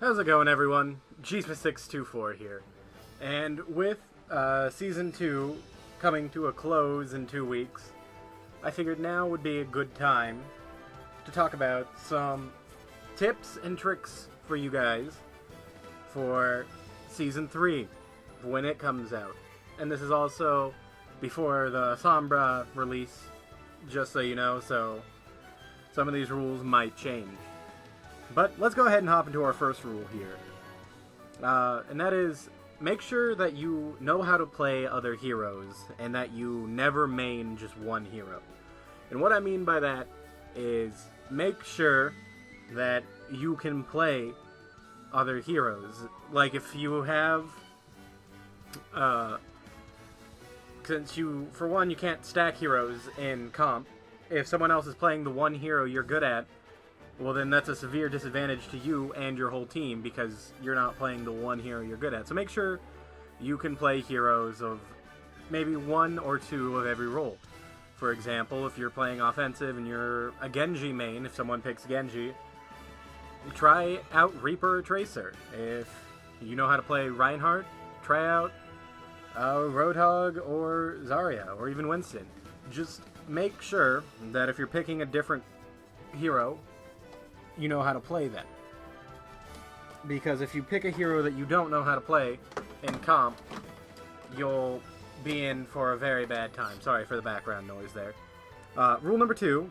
How's it going, everyone? G624 here. And with Season 2 coming to a close in 2 weeks, I figured now would be a good time to talk about some tips and tricks for you guys for Season 3 when it comes out. And this is also before the Sombra release, just so you know, so some of these rules might change. But let's go ahead and hop into our first rule here. And that is, make sure that you know how to play other heroes, and that you never main just one hero. And what I mean by that is, make sure that you can play other heroes. Like, if you have... since you, for one, you can't stack heroes in comp, if someone else is playing the one hero you're good at, well, then that's a severe disadvantage to you and your whole team because you're not playing the one hero you're good at. So make sure you can play heroes of maybe one or two of every role. For example, if you're playing offensive and you're a Genji main, if someone picks Genji, try out Reaper or Tracer. If you know how to play Reinhardt, try out Roadhog or Zarya, or even Winston. Just make sure that if you're picking a different hero, you know how to play them. Because if you pick a hero that you don't know how to play in comp, you'll be in for a very bad time. Sorry for the background noise there. Rule number 2,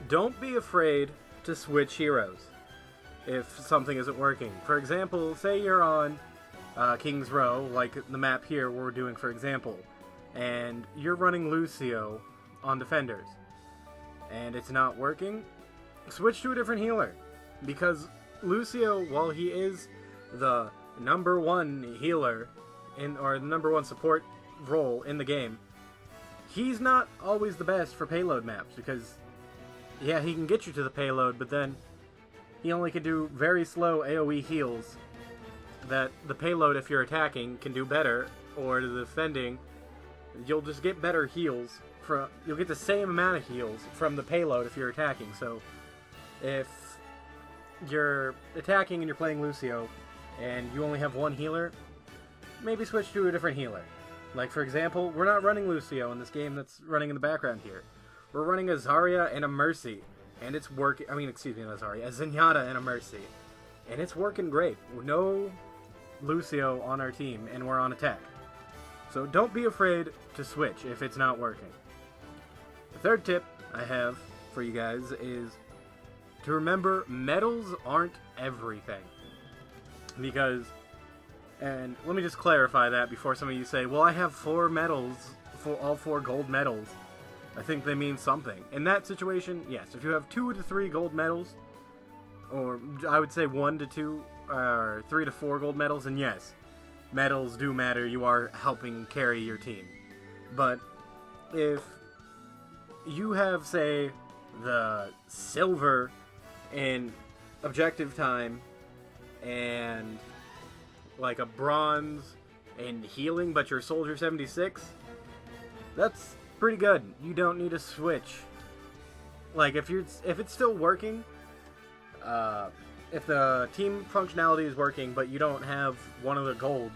don't be afraid to switch heroes if something isn't working. For example, say you're on King's Row, like the map here we're doing for example, and you're running Lucio on defenders, and it's not working. Switch to a different healer, because Lucio, while he is the number one healer or the number one support role in the game, he's not always the best for payload maps, because yeah, he can get you to the payload, but then he only can do very slow AoE heals that the payload, if you're attacking, can do better, or the defending, you'll just get better heals you'll get the same amount of heals from the payload if you're attacking. So if you're attacking and you're playing Lucio and you only have one healer, maybe switch to a different healer. Like, for example, we're not running Lucio in this game that's running in the background here. We're running a Zarya and a Mercy, and it's working. I mean, excuse me, not Zarya, a Zenyatta and a Mercy, and it's working great. No Lucio on our team, and we're on attack. So don't be afraid to switch if it's not working. The third tip I have for you guys is to remember medals aren't everything. Because, and let me just clarify that before some of you say, well, I have 4 medals, all 4 gold medals. I think they mean something. In that situation, yes, if you have 2 to 3 gold medals, or I would say 1 to 2, or 3 to 4 gold medals, and yes, medals do matter, you are helping carry your team. But if you have, say, the silver in objective time and like a bronze in healing, but you're soldier 76, that's pretty good. You don't need to switch. Like, if it's still working, if the team functionality is working but you don't have one of the golds,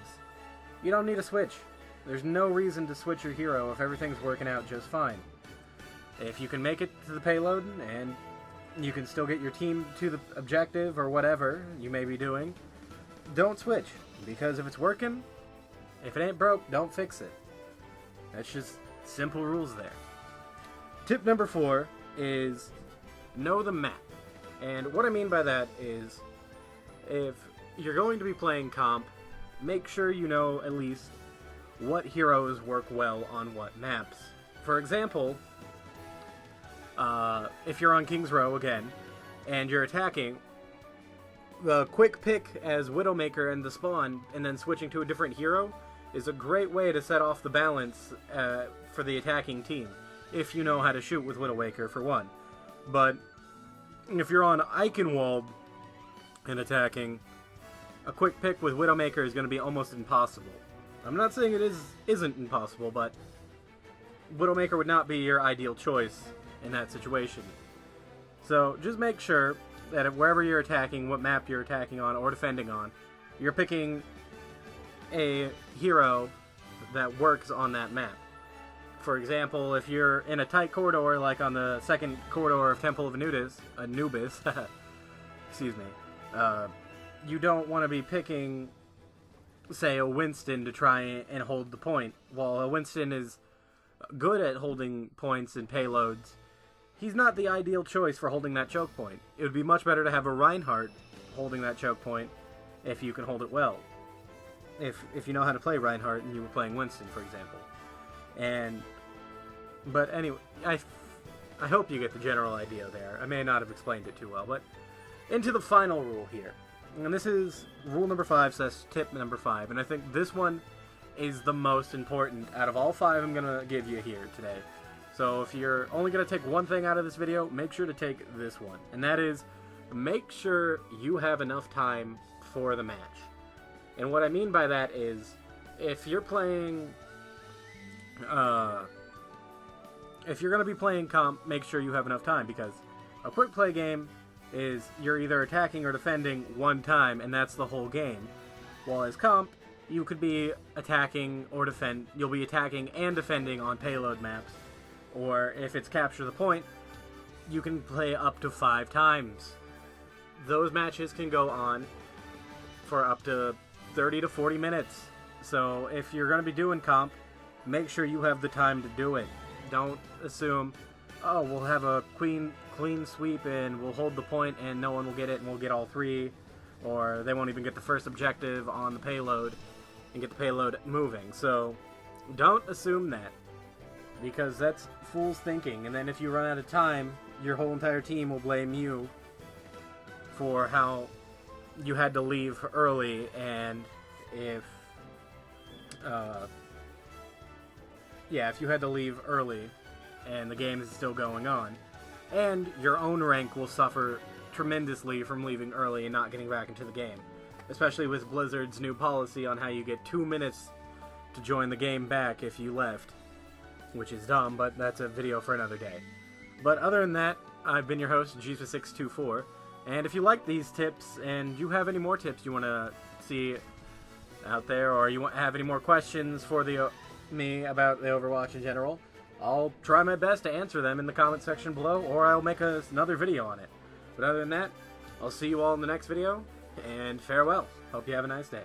you don't need to switch. There's no reason to switch your hero if everything's working out just fine. If you can make it to the payload and you can still get your team to the objective or whatever you may be doing, don't switch. Because if it's working, if it ain't broke, don't fix it. That's just simple rules there. Tip number 4 is know the map. And what I mean by that is, if you're going to be playing comp, make sure you know at least what heroes work well on what maps. For example, if you're on King's Row again, and you're attacking, the quick pick as Widowmaker and the spawn, and then switching to a different hero, is a great way to set off the balance for the attacking team, if you know how to shoot with Widowmaker, for one. But if you're on Eichenwald and attacking, a quick pick with Widowmaker is going to be almost impossible. I'm not saying it isn't impossible, but Widowmaker would not be your ideal choice in that situation. So just make sure that wherever you're attacking, what map you're attacking on or defending on, you're picking a hero that works on that map. For example, if you're in a tight corridor, like on the second corridor of Temple of Anubis, excuse me, you don't want to be picking, say, a Winston to try and hold the point. While a Winston is good at holding points and payloads, he's not the ideal choice for holding that choke point. It would be much better to have a Reinhardt holding that choke point if you can hold it well. If you know how to play Reinhardt and you were playing Winston, for example. But anyway, I hope you get the general idea there. I may not have explained it too well, but into the final rule here. And this is rule number 5 / tip number 5, and I think this one is the most important out of all 5 I'm going to give you here today. So if you're only going to take one thing out of this video, make sure to take this one. And that is, make sure you have enough time for the match. And what I mean by that is, if you're playing, if you're going to be playing comp, make sure you have enough time, because a quick play game is you're either attacking or defending one time, and that's the whole game. While as comp, you could be attacking or you'll be attacking and defending on payload maps. Or if it's capture the point, you can play up to 5 times. Those matches can go on for up to 30 to 40 minutes. So if you're going to be doing comp, make sure you have the time to do it. Don't assume, oh, we'll have a clean sweep and we'll hold the point and no one will get it and we'll get all 3. Or they won't even get the first objective on the payload and get the payload moving. So don't assume that, because that's fool's thinking. And then if you run out of time, your whole entire team will blame you for how you had to leave early, and if you had to leave early and the game is still going on, and your own rank will suffer tremendously from leaving early and not getting back into the game, especially with Blizzard's new policy on how you get 2 minutes to join the game back if you left, which is dumb, but that's a video for another day. But other than that, I've been your host, Jesus624, and if you like these tips and you have any more tips you want to see out there, or you have any more questions for me about the Overwatch in general, I'll try my best to answer them in the comment section below, or I'll make another video on it. But other than that, I'll see you all in the next video, and farewell. Hope you have a nice day.